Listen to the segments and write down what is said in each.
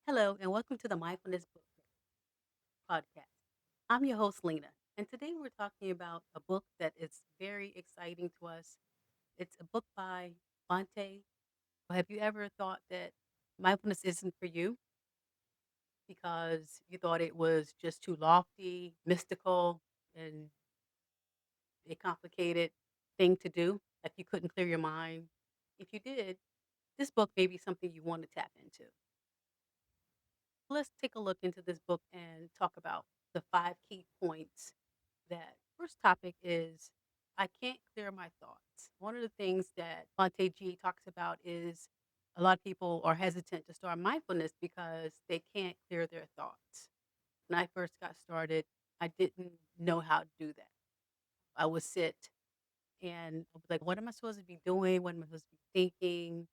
Hello, and welcome to the Mindfulness Book Podcast. I'm your host, Lena, and today we're talking about a book that is very exciting to us. It's a book by Bhante. Have you ever thought that mindfulness isn't for you because you thought it was just too lofty, mystical, and a complicated thing to do? Like you couldn't clear your mind? If you did, this book may be something you want to tap into. Let's take a look into this book and talk about the five key points. That first topic is I can't clear my thoughts. One of the things that Monte G talks about is a lot of people are hesitant to start mindfulness because they can't clear their thoughts. When I first got started, I didn't know how to do that. I would sit and I was like, what am I supposed to be doing? What am I supposed to be thinking?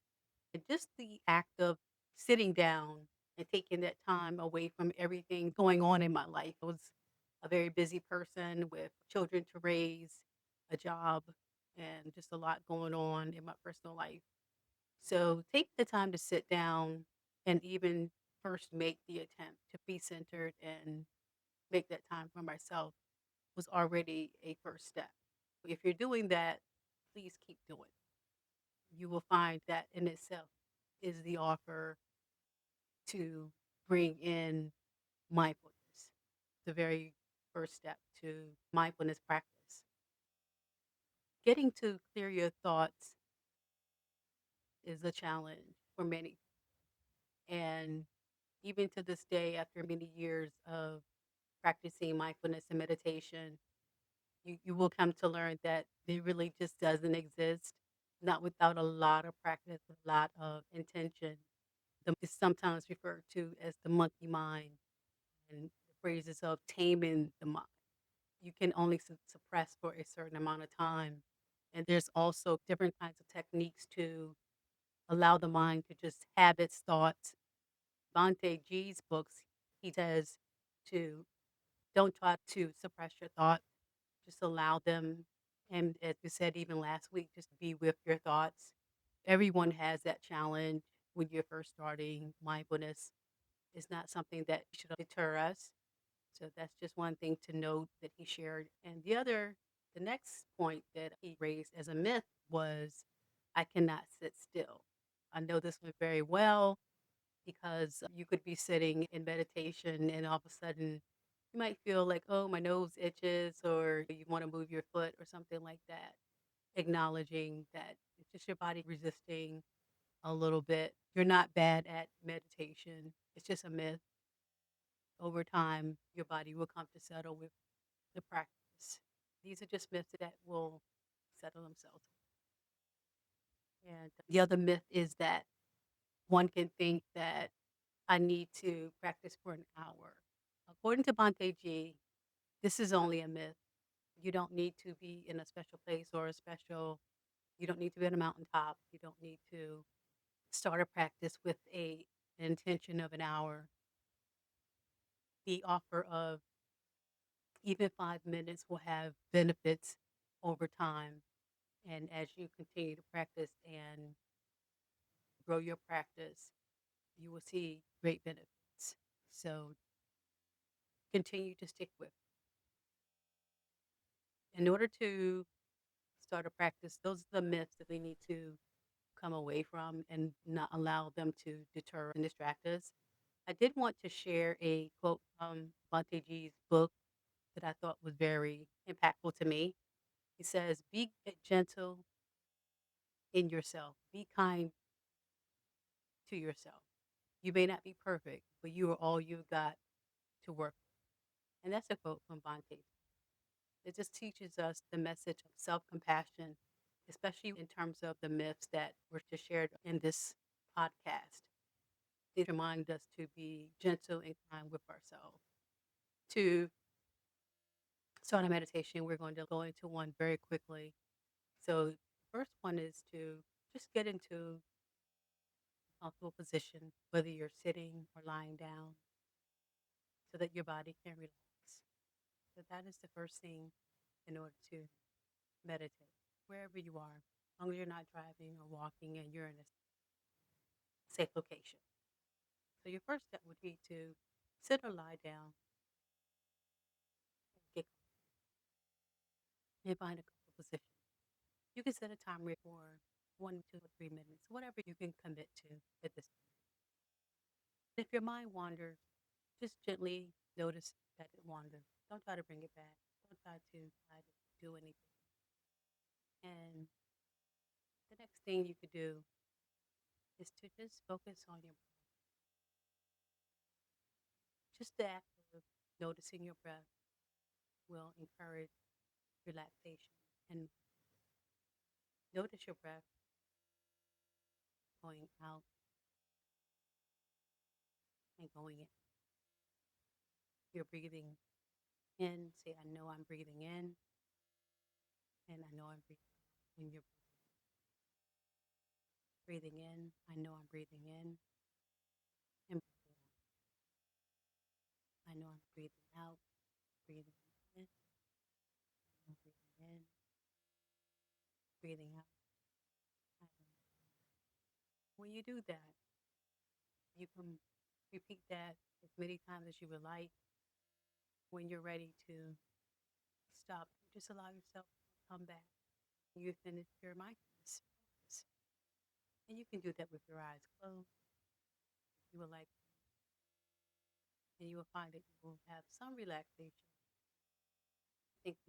And just the act of sitting down and taking that time away from everything going on in my life. I was a very busy person with children to raise, a job, and just a lot going on in my personal life. So take the time to sit down and even first make the attempt to be centered and make that time for myself was already a first step. If you're doing that, please keep doing it. You will find that in itself is the offer to bring in mindfulness, the very first step to mindfulness practice. Getting to clear your thoughts is a challenge for many. And even to this day, after many years of practicing mindfulness and meditation, you will come to learn that it really just doesn't exist, not without a lot of practice, a lot of intention. It's sometimes referred to as the monkey mind and the phrases of taming the mind. You can only suppress for a certain amount of time. And there's also different kinds of techniques to allow the mind to just have its thoughts. Bhante G's books, he says to don't try to suppress your thoughts, just allow them. And as you said, even last week, just be with your thoughts. Everyone has that challenge when you're first starting mindfulness. It's not something that should deter us. So that's just one thing to note that he shared. And the next point that he raised as a myth was I cannot sit still. I know this one very well because you could be sitting in meditation and all of a sudden you might feel like, oh, my nose itches, or you want to move your foot or something like that. Acknowledging that it's just your body resisting a little bit. You're not bad at meditation, it's just a myth. Over time, your body will come to settle with the practice. These are just myths that will settle themselves. And the other myth is that one can think that I need to practice for an hour. According to Bhante G, this is only a myth. You don't need to be in a special place or you don't need to be on a mountaintop. You don't need to start a practice with an intention of an hour. The offer of even 5 minutes will have benefits over time. And as you continue to practice and grow your practice, you will see great benefits. So continue to stick with. In order to start a practice, those are the myths that we need to come away from and not allow them to deter and distract us. I did want to share a quote from Bhante G's book that I thought was very impactful to me. He says, be gentle in yourself, be kind to yourself. You may not be perfect, but you are all you've got to work with. And that's a quote from Bhante. It just teaches us the message of self compassion, especially in terms of the myths that were just shared in this podcast. It reminds us to be gentle and kind with ourselves. To start a meditation, we're going to go into one very quickly. So, the first one is to just get into a comfortable position, whether you're sitting or lying down, so that your body can relax. So, that is the first thing in order to meditate, wherever you are, as long as you're not driving or walking and you're in a safe location. So your first step would be to sit or lie down and get and find a comfortable position. You can set a timer for 1, 2, or 3 minutes, whatever you can commit to at this point. If your mind wanders, just gently notice that it wanders. Don't try to bring it back. Don't try to do anything. And the next thing you could do is to just focus on your breath. Just the act of noticing your breath will encourage relaxation. And notice your breath going out and going in. You're breathing in, say, I know I'm breathing in, and I know I'm breathing out. When you're breathing in, I know I'm breathing in, and I know I'm breathing out, breathing in, I'm breathing in, breathing out. I know. When you do that, you can repeat that as many times as you would like. When you're ready to stop, just allow yourself to come back. You finish your mindfulness practice. And you can do that with your eyes closed if you would like. And you will find that you will have some relaxation. I think